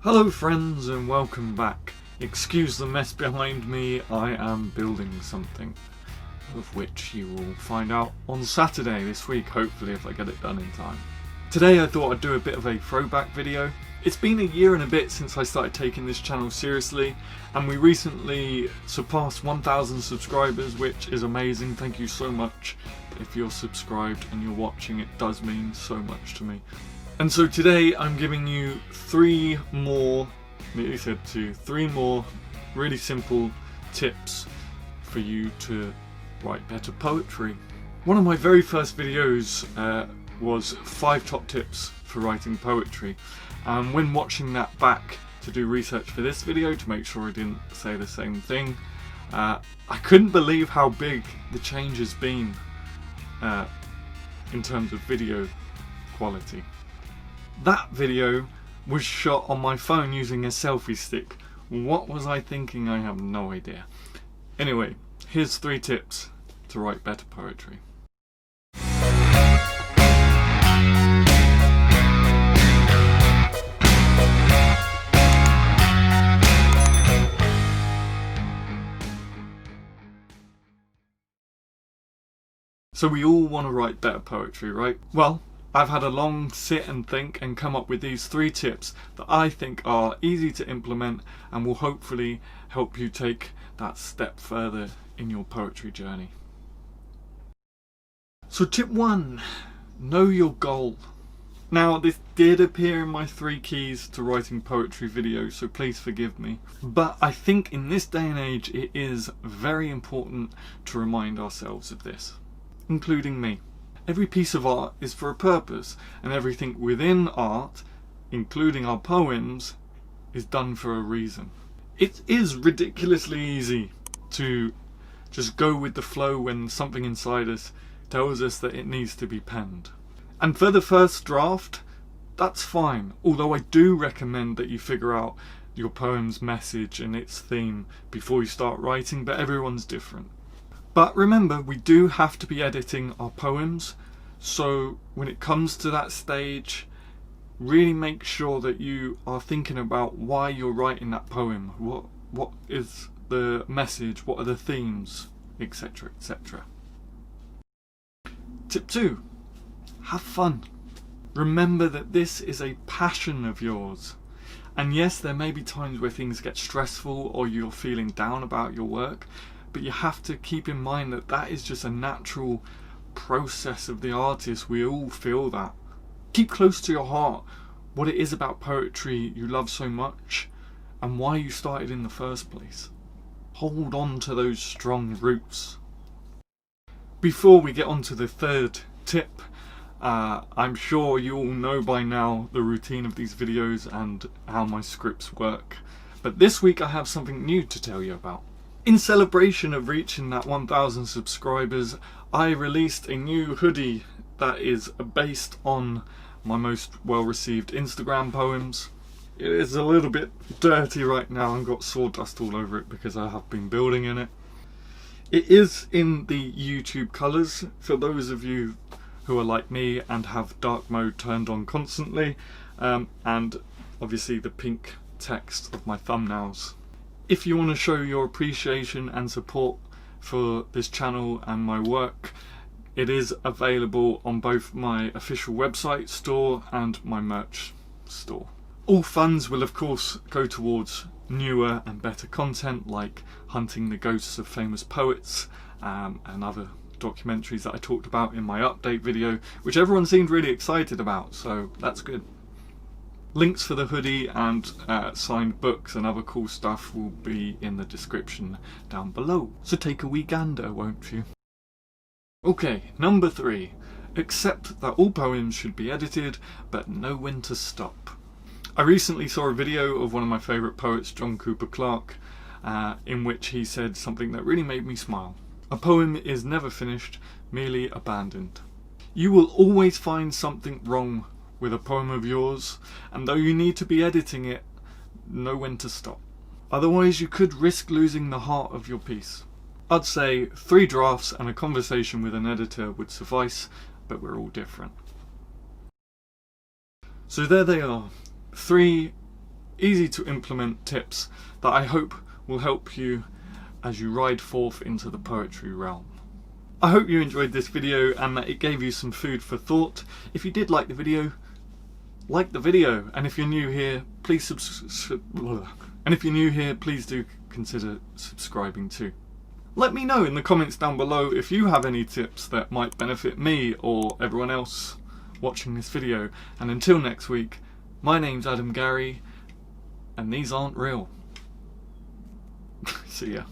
Hello friends and welcome back. Excuse the mess behind me, I am building something, of which you will find out on Saturday this week, hopefully, if I get it done in time. Today I thought I'd do a bit of a throwback video. It's been a year and a bit since I started taking this channel seriously, and we recently surpassed 1,000 subscribers, which is amazing. Thank you so much. If you're subscribed and you're watching, it does mean so much to me. And so today I'm giving you three more really simple tips for you to write better poetry. One of my very first videos was 5 top tips for writing poetry. And when watching that back to do research for this video to make sure I didn't say the same thing, I couldn't believe how big the change has been in terms of video quality. That video was shot on my phone using a selfie stick. What was I thinking? I have no idea. Anyway, here's 3 tips to write better poetry. So we all want to write better poetry, right? Well, I've had a long sit and think and come up with these 3 tips that I think are easy to implement and will hopefully help you take that step further in your poetry journey. So tip 1, know your goal. Now this did appear in my 3 keys to writing poetry video, so please forgive me. But I think in this day and age it is very important to remind ourselves of this, including me. Every piece of art is for a purpose, and everything within art, including our poems, is done for a reason. It is ridiculously easy to just go with the flow when something inside us tells us that it needs to be penned. And for the first draft, that's fine, although I do recommend that you figure out your poem's message and its theme before you start writing, but everyone's different. But remember, we do have to be editing our poems, so when it comes to that stage, really make sure that you are thinking about why you're writing that poem. What is the message? What are the themes? Etc. etc. Tip 2. Have fun. Remember that this is a passion of yours. And yes, there may be times where things get stressful or you're feeling down about your work, but you have to keep in mind that that is just a natural process of the artist. We all feel that. Keep close to your heart what it is about poetry you love so much and why you started in the first place. Hold on to those strong roots. Before we get on to the 3rd tip, I'm sure you all know by now the routine of these videos and how my scripts work. But this week I have something new to tell you about. In celebration of reaching that 1,000 subscribers, I released a new hoodie that is based on my most well-received Instagram poems. It is a little bit dirty right now and got sawdust all over it because I have been building in it. It is in the YouTube colours for those of you who are like me and have dark mode turned on constantly, and obviously the pink text of my thumbnails. If you want to show your appreciation and support for this channel and my work, it is available on both my official website store and my merch store. All funds will of course go towards newer and better content like hunting the ghosts of famous poets and other documentaries that I talked about in my update video, which everyone seemed really excited about, so that's good. Links for the hoodie and signed books and other cool stuff will be in the description down below. So take a wee gander, won't you? Okay, number 3. Accept that all poems should be edited, but know when to stop. I recently saw a video of one of my favourite poets, John Cooper Clarke, in which he said something that really made me smile. A poem is never finished, merely abandoned. You will always find something wrong with a poem of yours, and though you need to be editing it, know when to stop. Otherwise you could risk losing the heart of your piece. I'd say 3 drafts and a conversation with an editor would suffice, but we're all different. So there they are, 3 easy to implement tips that I hope will help you as you ride forth into the poetry realm. I hope you enjoyed this video and that it gave you some food for thought. If you did like the video, and if you're new here, please please do consider subscribing too. Let me know in the comments down below if you have any tips that might benefit me or everyone else watching this video. And until next week, my name's Adam Gary, and these aren't real. See ya.